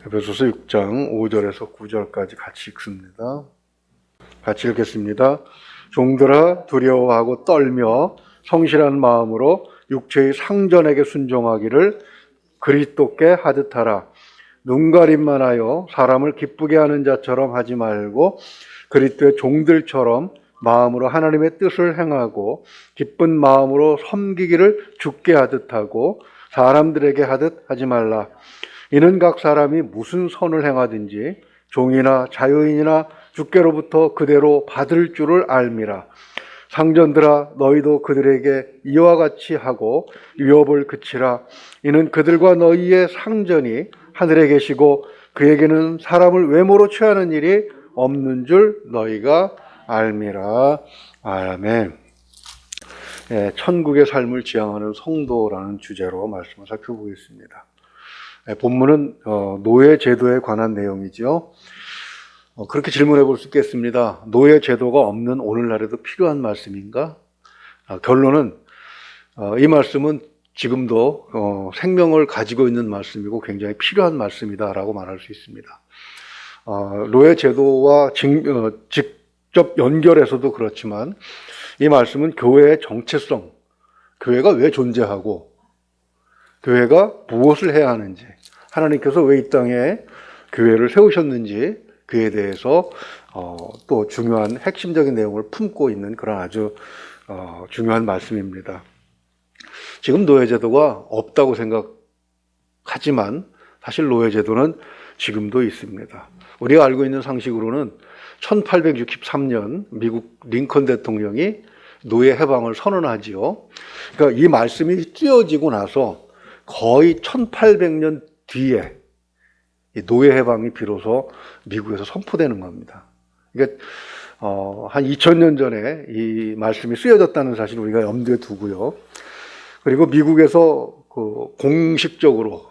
에베소서 6장 5절에서 9절까지 같이 읽습니다. 같이 읽겠습니다. 종들아 두려워하고 떨며 성실한 마음으로 육체의 상전에게 순종하기를 그리스도께 하듯 하라. 눈가림만 하여 사람을 기쁘게 하는 자처럼 하지 말고 그리스도의 종들처럼 마음으로 하나님의 뜻을 행하고 기쁜 마음으로 섬기기를 주께 하듯 하고 사람들에게 하듯 하지 말라. 이는 각 사람이 무슨 선을 행하든지 종이나 자유인이나 주께로부터 그대로 받을 줄을 알미라. 상전들아 너희도 그들에게 이와 같이 하고 유업을 그치라. 이는 그들과 너희의 상전이 하늘에 계시고 그에게는 사람을 외모로 취하는 일이 없는 줄 너희가 알미라. 아멘. 천국의 삶을 지향하는 성도라는 주제로 말씀을 살펴보겠습니다. 본문은 노예 제도에 관한 내용이죠. 그렇게 질문해 볼 수 있겠습니다. 노예 제도가 없는 오늘날에도 필요한 말씀인가? 결론은 이 말씀은 지금도 생명을 가지고 있는 말씀이고 굉장히 필요한 말씀이다라고 말할 수 있습니다. 노예 제도와 직접 연결해서도 그렇지만 이 말씀은 교회의 정체성, 교회가 왜 존재하고 교회가 무엇을 해야 하는지, 하나님께서 왜 이 땅에 교회를 세우셨는지 그에 대해서 또 중요한 핵심적인 내용을 품고 있는 그런 아주 중요한 말씀입니다. 지금 노예제도가 없다고 생각하지만 사실 노예제도는 지금도 있습니다. 우리가 알고 있는 상식으로는 1863년 미국 링컨 대통령이 노예 해방을 선언하지요. 그러니까 이 말씀이 띄어지고 나서 거의 1800년 뒤에 노예 해방이 비로소 미국에서 선포되는 겁니다. 그러니까 한 2000년 전에 이 말씀이 쓰여졌다는 사실을 우리가 염두에 두고요. 그리고 미국에서 공식적으로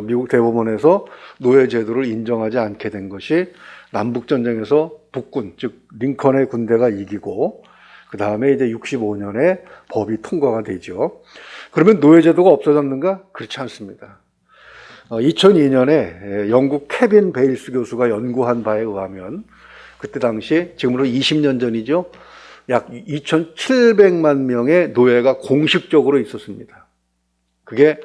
미국 대법원에서 노예 제도를 인정하지 않게 된 것이 남북 전쟁에서 북군, 즉 링컨의 군대가 이기고 그 다음에 이제 65년에 법이 통과가 되죠. 그러면 노예 제도가 없어졌는가? 그렇지 않습니다. 2002년에 영국 케빈 베일스 교수가 연구한 바에 의하면 그때 당시 지금으로 20년 전이죠. 약 2,700만 명의 노예가 공식적으로 있었습니다. 그게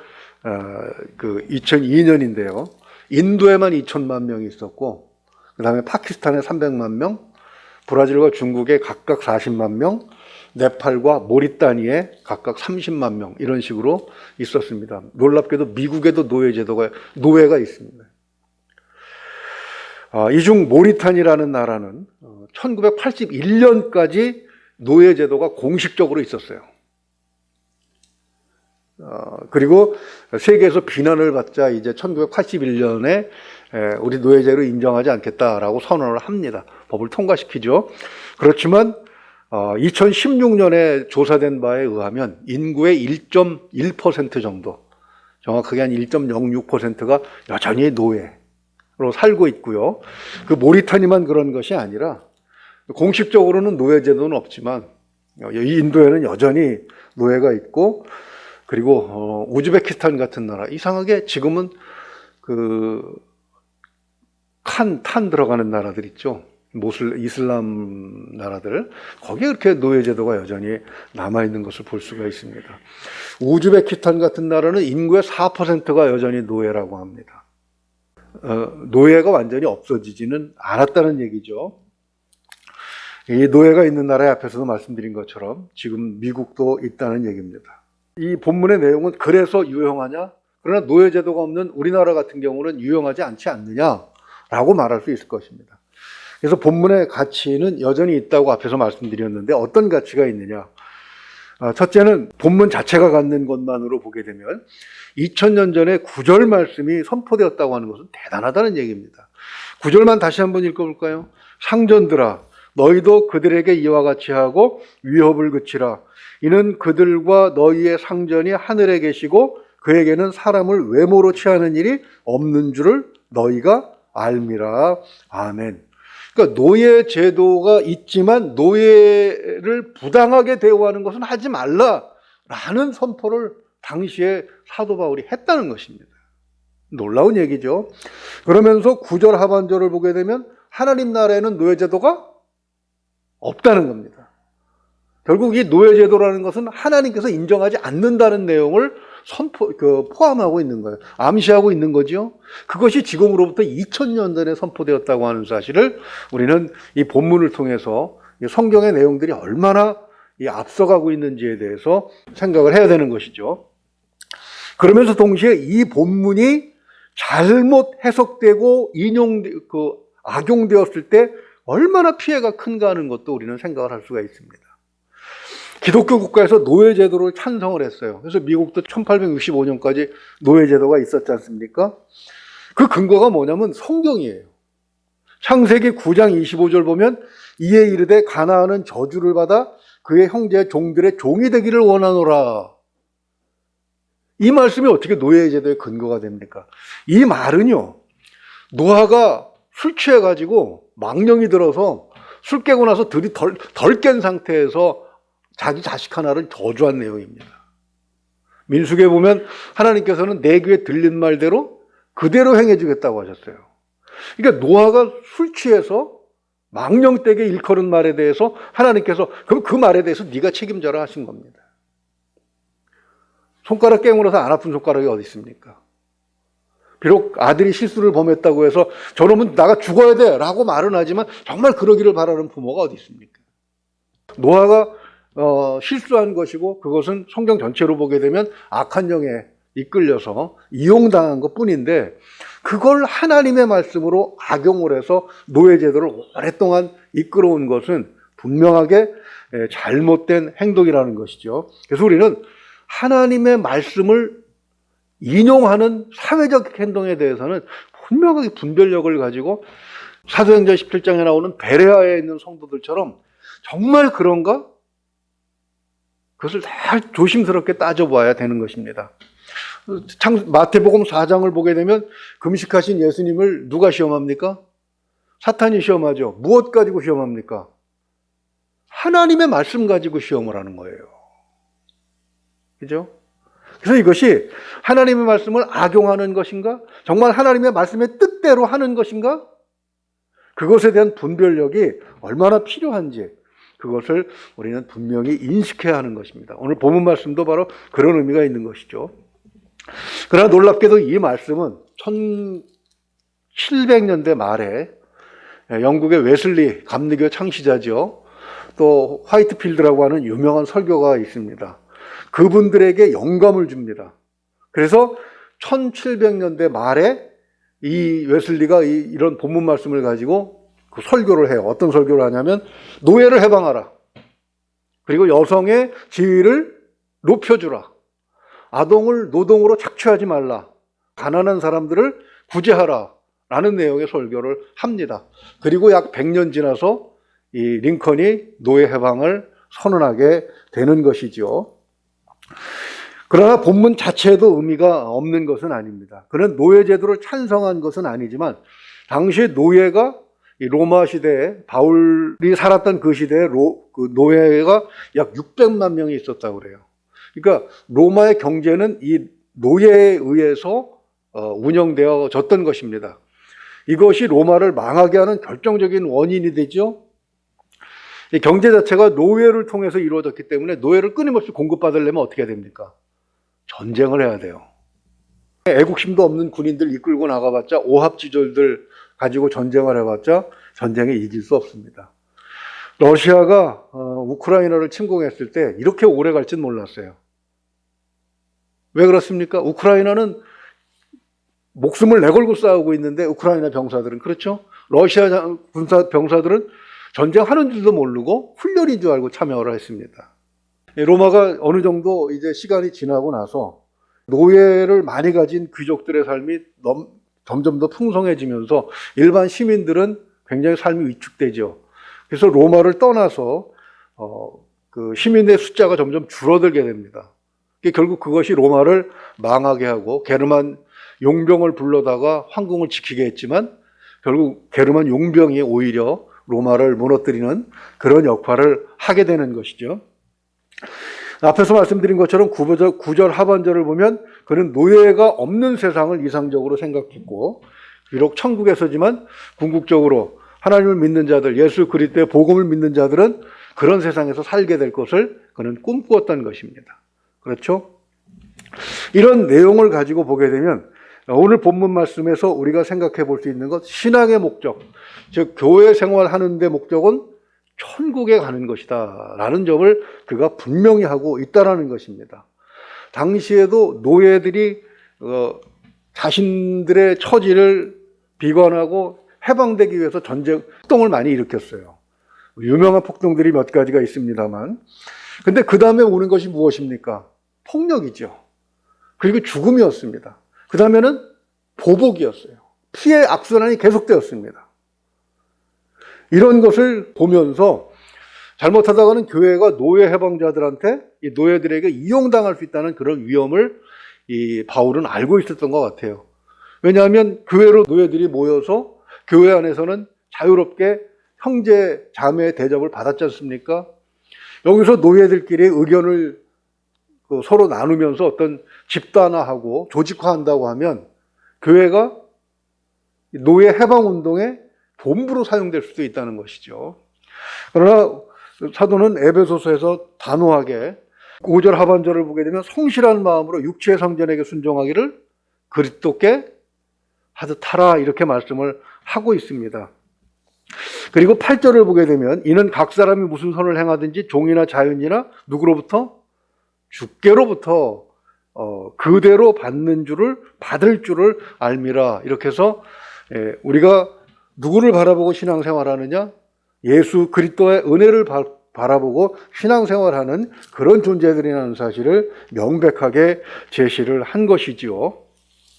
2002년인데요. 인도에만 2천만 명이 있었고 그 다음에 파키스탄에 300만 명, 브라질과 중국에 각각 40만 명, 네팔과 모리타니에 각각 30만 명 이런 식으로 있었습니다. 놀랍게도 미국에도 노예가 있습니다. 이 중 모리타니라는 나라는 1981년까지 노예 제도가 공식적으로 있었어요. 그리고 세계에서 비난을 받자 이제 1981년에 우리 노예제를 인정하지 않겠다라고 선언을 합니다. 법을 통과시키죠. 그렇지만 2016년에 조사된 바에 의하면 인구의 1.1% 정도, 정확하게 한 1.06%가 여전히 노예로 살고 있고요. 그 모리타니만 그런 것이 아니라 공식적으로는 노예 제도는 없지만 이 인도에는 여전히 노예가 있고 그리고 우즈베키스탄 같은 나라, 이상하게 지금은 탄 들어가는 나라들 있죠. 이슬람 나라들, 거기에 그렇게 노예 제도가 여전히 남아있는 것을 볼 수가 있습니다. 우즈베키스탄 같은 나라는 인구의 4%가 여전히 노예라고 합니다. 노예가 완전히 없어지지는 않았다는 얘기죠. 이 노예가 있는 나라의 앞에서도 말씀드린 것처럼 지금 미국도 있다는 얘기입니다. 이 본문의 내용은 그래서 유용하냐? 그러나 노예 제도가 없는 우리나라 같은 경우는 유용하지 않지 않느냐라고 말할 수 있을 것입니다. 그래서 본문의 가치는 여전히 있다고 앞에서 말씀드렸는데 어떤 가치가 있느냐? 첫째는 본문 자체가 갖는 것만으로 보게 되면 2000년 전에 9절 말씀이 선포되었다고 하는 것은 대단하다는 얘기입니다. 9절만 다시 한번 읽어볼까요? 상전들아 너희도 그들에게 이와 같이 하고 위협을 그치라. 이는 그들과 너희의 상전이 하늘에 계시고 그에게는 사람을 외모로 취하는 일이 없는 줄을 너희가 알미라. 아멘. 그러니까 노예 제도가 있지만 노예를 부당하게 대우하는 것은 하지 말라라는 선포를 당시에 사도 바울이 했다는 것입니다. 놀라운 얘기죠. 그러면서 9절 하반절을 보게 되면 하나님 나라에는 노예제도가 없다는 겁니다. 결국 이 노예제도라는 것은 하나님께서 인정하지 않는다는 내용을 포함하고 있는 거예요. 암시하고 있는 거죠. 그것이 지금으로부터 2000년 전에 선포되었다고 하는 사실을 우리는 이 본문을 통해서 성경의 내용들이 얼마나 앞서가고 있는지에 대해서 생각을 해야 되는 것이죠. 그러면서 동시에 이 본문이 잘못 해석되고 악용되었을 때 얼마나 피해가 큰가 하는 것도 우리는 생각을 할 수가 있습니다. 기독교 국가에서 노예제도를 찬성을 했어요. 그래서 미국도 1865년까지 노예제도가 있었지 않습니까? 그 근거가 뭐냐면 성경이에요. 창세기 9장 25절 보면 이에 이르되 가나안은 저주를 받아 그의 형제 종들의 종이 되기를 원하노라. 이 말씀이 어떻게 노예제도의 근거가 됩니까? 이 말은요, 노아가 술 취해가지고 망령이 들어서 술 깨고 나서 들이 덜 깬 상태에서 자기 자식 하나를 저주한 내용입니다. 민수기에 보면 하나님께서는 내 귀에 들린 말대로 그대로 행해주겠다고 하셨어요. 그러니까 노아가 술 취해서 망령되게 일컬은 말에 대해서 하나님께서 그럼 그 말에 대해서 네가 책임져라 하신 겁니다. 손가락 깨물어서 안 아픈 손가락이 어디 있습니까? 비록 아들이 실수를 범했다고 해서 저놈은 나가 죽어야 돼 라고 말은 하지만 정말 그러기를 바라는 부모가 어디 있습니까? 노아가 실수한 것이고 그것은 성경 전체로 보게 되면 악한 영에 이끌려서 이용당한 것 뿐인데 그걸 하나님의 말씀으로 악용을 해서 노예제도를 오랫동안 이끌어온 것은 분명하게 잘못된 행동이라는 것이죠. 그래서 우리는 하나님의 말씀을 인용하는 사회적 행동에 대해서는 분명하게 분별력을 가지고 사도행전 17장에 나오는 베레아에 있는 성도들처럼 정말 그런가? 그것을 잘 조심스럽게 따져봐야 되는 것입니다. 마태복음 4장을 보게 되면 금식하신 예수님을 누가 시험합니까? 사탄이 시험하죠. 무엇 가지고 시험합니까? 하나님의 말씀 가지고 시험을 하는 거예요. 그죠? 그래서 이것이 하나님의 말씀을 악용하는 것인가? 정말 하나님의 말씀의 뜻대로 하는 것인가? 그것에 대한 분별력이 얼마나 필요한지 그것을 우리는 분명히 인식해야 하는 것입니다. 오늘 본문 말씀도 바로 그런 의미가 있는 것이죠. 그러나 놀랍게도 이 말씀은 1700년대 말에 영국의 웨슬리 감리교 창시자죠. 또 화이트필드라고 하는 유명한 설교가 있습니다. 그분들에게 영감을 줍니다. 그래서 1700년대 말에 이 웨슬리가 이런 본문 말씀을 가지고 그 설교를 해요. 어떤 설교를 하냐면 노예를 해방하라. 그리고 여성의 지위를 높여주라. 아동을 노동으로 착취하지 말라. 가난한 사람들을 구제하라. 라는 내용의 설교를 합니다. 그리고 약 100년 지나서 이 링컨이 노예 해방을 선언하게 되는 것이죠. 그러나 본문 자체에도 의미가 없는 것은 아닙니다. 그는 노예제도를 찬성한 것은 아니지만 당시 노예가 이 로마 시대에 바울이 살았던 그 시대에 그 노예가 약 600만 명이 있었다고 그래요. 그러니까 로마의 경제는 이 노예에 의해서 운영되어졌던 것입니다. 이것이 로마를 망하게 하는 결정적인 원인이 되죠. 이 경제 자체가 노예를 통해서 이루어졌기 때문에 노예를 끊임없이 공급받으려면 어떻게 해야 됩니까? 전쟁을 해야 돼요. 애국심도 없는 군인들 이끌고 나가봤자 오합지졸들 가지고 전쟁을 해봤자 전쟁에 이길 수 없습니다. 러시아가 우크라이나를 침공했을 때 이렇게 오래 갈지는 몰랐어요. 왜 그렇습니까? 우크라이나는 목숨을 내걸고 싸우고 있는데 우크라이나 병사들은 그렇죠? 러시아 군사 병사들은 전쟁하는 줄도 모르고 훈련인 줄 알고 참여를 했습니다. 로마가 어느 정도 이제 시간이 지나고 나서 노예를 많이 가진 귀족들의 삶이 점점 더 풍성해지면서 일반 시민들은 굉장히 삶이 위축되죠. 그래서 로마를 떠나서 그 시민의 숫자가 점점 줄어들게 됩니다. 결국 그것이 로마를 망하게 하고 게르만 용병을 불러다가 황궁을 지키게 했지만 결국 게르만 용병이 오히려 로마를 무너뜨리는 그런 역할을 하게 되는 것이죠. 앞에서 말씀드린 것처럼 9절 하반절을 보면 그는 노예가 없는 세상을 이상적으로 생각했고 비록 천국에서지만 궁극적으로 하나님을 믿는 자들, 예수 그리스도의 복음을 믿는 자들은 그런 세상에서 살게 될 것을 그는 꿈꾸었던 것입니다. 그렇죠? 이런 내용을 가지고 보게 되면 오늘 본문 말씀에서 우리가 생각해 볼 수 있는 것, 신앙의 목적, 즉 교회 생활하는 데 목적은 천국에 가는 것이다 라는 점을 그가 분명히 하고 있다라는 것입니다. 당시에도 노예들이 자신들의 처지를 비관하고 해방되기 위해서 전쟁 폭동을 많이 일으켰어요. 유명한 폭동들이 몇 가지가 있습니다만, 근데 그 다음에 오는 것이 무엇입니까? 폭력이죠. 그리고 죽음이었습니다. 그 다음에는 보복이었어요. 피해 악순환이 계속되었습니다. 이런 것을 보면서 잘못하다가는 교회가 노예 해방자들한테, 이 노예들에게 이용당할 수 있다는 그런 위험을 이 바울은 알고 있었던 것 같아요. 왜냐하면 교회로 노예들이 모여서 교회 안에서는 자유롭게 형제 자매의 대접을 받았지 않습니까? 여기서 노예들끼리 의견을 서로 나누면서 어떤 집단화하고 조직화한다고 하면 교회가 노예 해방 운동의 본부로 사용될 수도 있다는 것이죠. 그러나 사도는 에베소서에서 단호하게 5절 하반절을 보게 되면 성실한 마음으로 육체의 성전에게 순종하기를 그리스도께 하듯 하라, 이렇게 말씀을 하고 있습니다. 그리고 8절을 보게 되면 이는 각 사람이 무슨 선을 행하든지 종이나 자유인이나 누구로부터? 주께로부터 그대로 받을 줄을 알미라. 이렇게 해서 우리가 누구를 바라보고 신앙생활하느냐? 예수 그리스도의 은혜를 바라보고 신앙생활하는 그런 존재들이라는 사실을 명백하게 제시를 한 것이지요.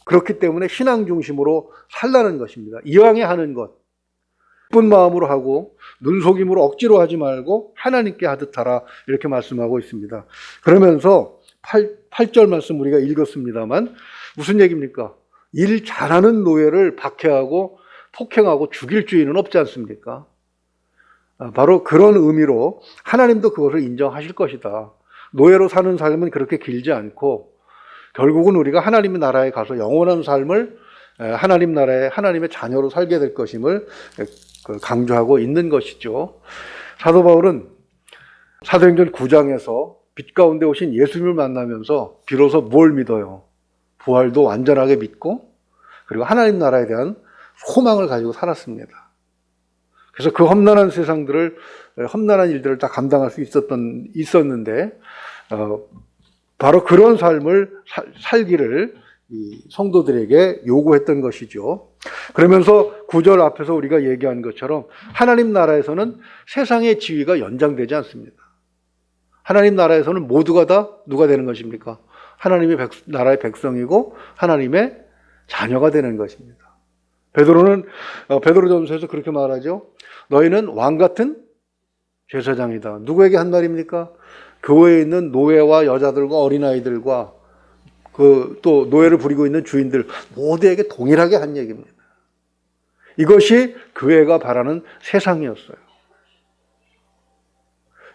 그렇기 때문에 신앙 중심으로 살라는 것입니다. 이왕에 하는 것, 기쁜 마음으로 하고 눈속임으로 억지로 하지 말고 하나님께 하듯 하라, 이렇게 말씀하고 있습니다. 그러면서 8절 말씀 우리가 읽었습니다만 무슨 얘기입니까? 일 잘하는 노예를 박해하고 폭행하고 죽일 주인은 없지 않습니까? 바로 그런 의미로 하나님도 그것을 인정하실 것이다. 노예로 사는 삶은 그렇게 길지 않고 결국은 우리가 하나님의 나라에 가서 영원한 삶을 하나님 나라의 하나님의 자녀로 살게 될 것임을 강조하고 있는 것이죠. 사도 바울은 사도행전 9장에서 빛 가운데 오신 예수님을 만나면서 비로소 뭘 믿어요? 부활도 완전하게 믿고 그리고 하나님 나라에 대한 소망을 가지고 살았습니다. 그래서 그 험난한 험난한 일들을 다 감당할 수 있었는데 바로 그런 삶을 살기를 이 성도들에게 요구했던 것이죠. 그러면서 9절 앞에서 우리가 얘기한 것처럼 하나님 나라에서는 세상의 지위가 연장되지 않습니다. 하나님 나라에서는 모두가 다 누가 되는 것입니까? 하나님의 나라의 백성이고 하나님의 자녀가 되는 것입니다. 베드로전서에서 그렇게 말하죠. 너희는 왕 같은 제사장이다. 누구에게 한 말입니까? 교회에 있는 노예와 여자들과 어린아이들과 또 노예를 부리고 있는 주인들 모두에게 동일하게 한 얘기입니다. 이것이 교회가 바라는 세상이었어요.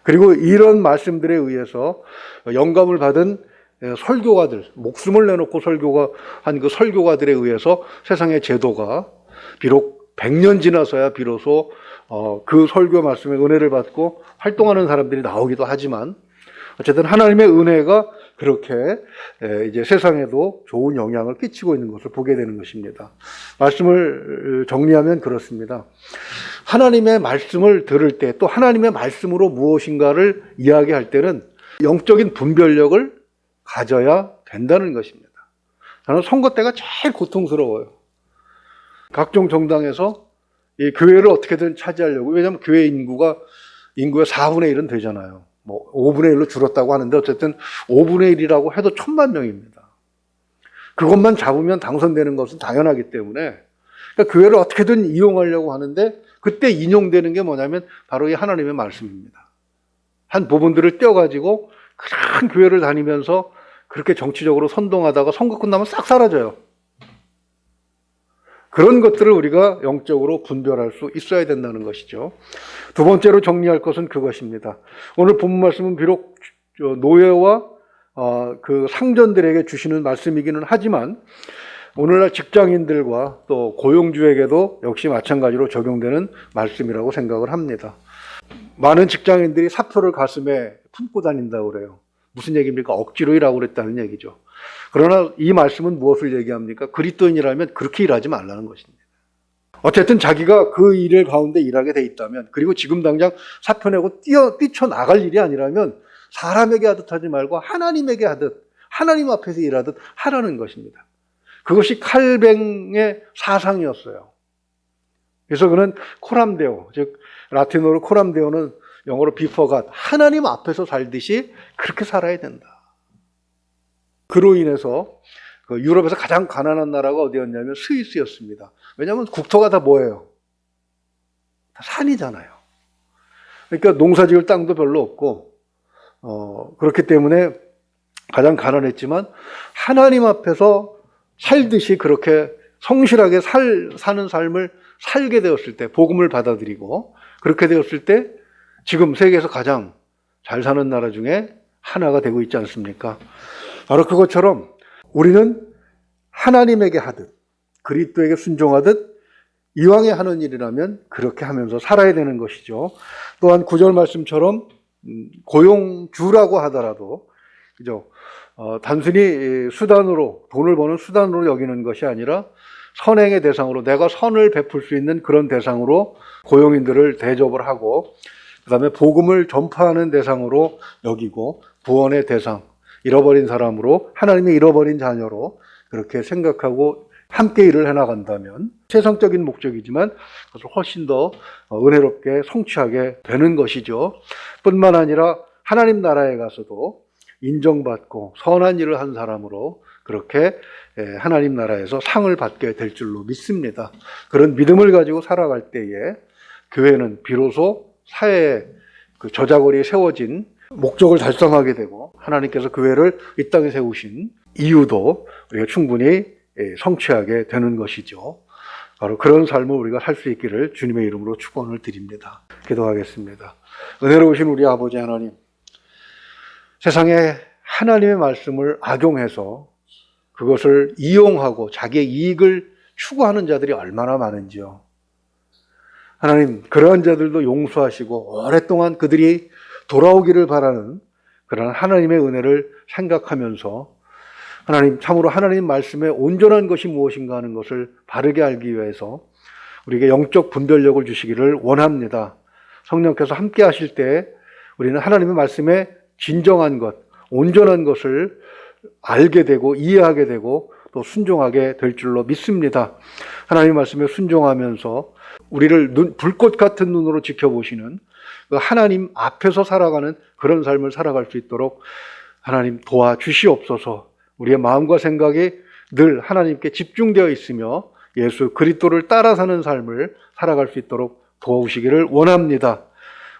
그리고 이런 말씀들에 의해서 영감을 받은 설교가들, 목숨을 내놓고 설교한 그 설교가들에 의해서 세상의 제도가 비록 100년 지나서야 비로소 그 설교 말씀의 은혜를 받고 활동하는 사람들이 나오기도 하지만 어쨌든 하나님의 은혜가 그렇게 이제 세상에도 좋은 영향을 끼치고 있는 것을 보게 되는 것입니다. 말씀을 정리하면 그렇습니다. 하나님의 말씀을 들을 때 또 하나님의 말씀으로 무엇인가를 이야기할 때는 영적인 분별력을 가져야 된다는 것입니다. 저는 선거 때가 제일 고통스러워요. 각종 정당에서 이 교회를 어떻게든 차지하려고, 왜냐하면 교회 인구의 4분의 1은 되잖아요. 뭐 5분의 1로 줄었다고 하는데 어쨌든 5분의 1이라고 해도 10,000,000명입니다. 그것만 잡으면 당선되는 것은 당연하기 때문에 그러니까 교회를 어떻게든 이용하려고 하는데 그때 인용되는 게 뭐냐면 바로 이 하나님의 말씀입니다. 한 부분들을 떼어가지고 큰 교회를 다니면서 그렇게 정치적으로 선동하다가 선거 끝나면 싹 사라져요. 그런 것들을 우리가 영적으로 분별할 수 있어야 된다는 것이죠. 두 번째로 정리할 것은 그것입니다. 오늘 본문 말씀은 비록 노예와 그 상전들에게 주시는 말씀이기는 하지만 오늘날 직장인들과 또 고용주에게도 역시 마찬가지로 적용되는 말씀이라고 생각을 합니다. 많은 직장인들이 사표를 가슴에 품고 다닌다고 그래요. 무슨 얘기입니까? 억지로 일하고 그랬다는 얘기죠. 그러나 이 말씀은 무엇을 얘기합니까? 그리스도인이라면 그렇게 일하지 말라는 것입니다. 어쨌든 자기가 그 일 가운데 일하게 돼 있다면, 그리고 지금 당장 사표 내고 뛰쳐나갈 일이 아니라면 사람에게 하듯 하지 말고 하나님에게 하듯, 하나님 앞에서 일하듯 하라는 것입니다. 그것이 칼뱅의 사상이었어요. 그래서 그는 코람데오, 즉 라틴어로 코람데오는 영어로 before God, 하나님 앞에서 살듯이 그렇게 살아야 된다. 그로 인해서 유럽에서 가장 가난한 나라가 어디였냐면 스위스였습니다. 왜냐하면 국토가 다 뭐예요? 다 산이잖아요. 그러니까 농사 지을 땅도 별로 없고, 그렇기 때문에 가장 가난했지만 하나님 앞에서 살듯이 그렇게 성실하게 사는 삶을 살게 되었을 때, 복음을 받아들이고 그렇게 되었을 때 지금 세계에서 가장 잘 사는 나라 중에 하나가 되고 있지 않습니까? 바로 그것처럼 우리는 하나님에게 하듯, 그리스도에게 순종하듯 이왕에 하는 일이라면 그렇게 하면서 살아야 되는 것이죠. 또한 9절 말씀처럼 고용주라고 하더라도, 그죠? 단순히 수단으로, 돈을 버는 수단으로 여기는 것이 아니라 선행의 대상으로, 내가 선을 베풀 수 있는 그런 대상으로 고용인들을 대접을 하고, 그 다음에 복음을 전파하는 대상으로 여기고, 구원의 대상, 잃어버린 사람으로, 하나님의 잃어버린 자녀로 그렇게 생각하고 함께 일을 해나간다면 세상적인 목적이지만 그것을 훨씬 더 은혜롭게 성취하게 되는 것이죠. 뿐만 아니라 하나님 나라에 가서도 인정받고 선한 일을 한 사람으로 그렇게 하나님 나라에서 상을 받게 될 줄로 믿습니다. 그런 믿음을 가지고 살아갈 때에 교회는 비로소 사회의 그 저작거리에 세워진 목적을 달성하게 되고, 하나님께서 교회를 이 땅에 세우신 이유도 우리가 충분히 성취하게 되는 것이죠. 바로 그런 삶을 우리가 살 수 있기를 주님의 이름으로 축원을 드립니다. 기도하겠습니다. 은혜로우신 우리 아버지 하나님, 세상에 하나님의 말씀을 악용해서 그것을 이용하고 자기의 이익을 추구하는 자들이 얼마나 많은지요. 하나님, 그러한 자들도 용서하시고 오랫동안 그들이 돌아오기를 바라는 그런 하나님의 은혜를 생각하면서, 하나님, 참으로 하나님 말씀에 온전한 것이 무엇인가 하는 것을 바르게 알기 위해서 우리에게 영적 분별력을 주시기를 원합니다. 성령께서 함께 하실 때 우리는 하나님의 말씀에 진정한 것, 온전한 것을 알게 되고 이해하게 되고 또 순종하게 될 줄로 믿습니다. 하나님의 말씀에 순종하면서 우리를 불꽃 같은 눈으로 지켜보시는 그 하나님 앞에서 살아가는 그런 삶을 살아갈 수 있도록 하나님 도와주시옵소서. 우리의 마음과 생각이 늘 하나님께 집중되어 있으며 예수 그리스도를 따라 사는 삶을 살아갈 수 있도록 도와주시기를 원합니다.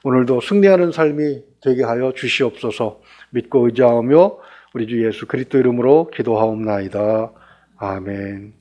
오늘도 승리하는 삶이 되게 하여 주시옵소서. 믿고 의지하며 우리 주 예수 그리스도 이름으로 기도하옵나이다. 아멘.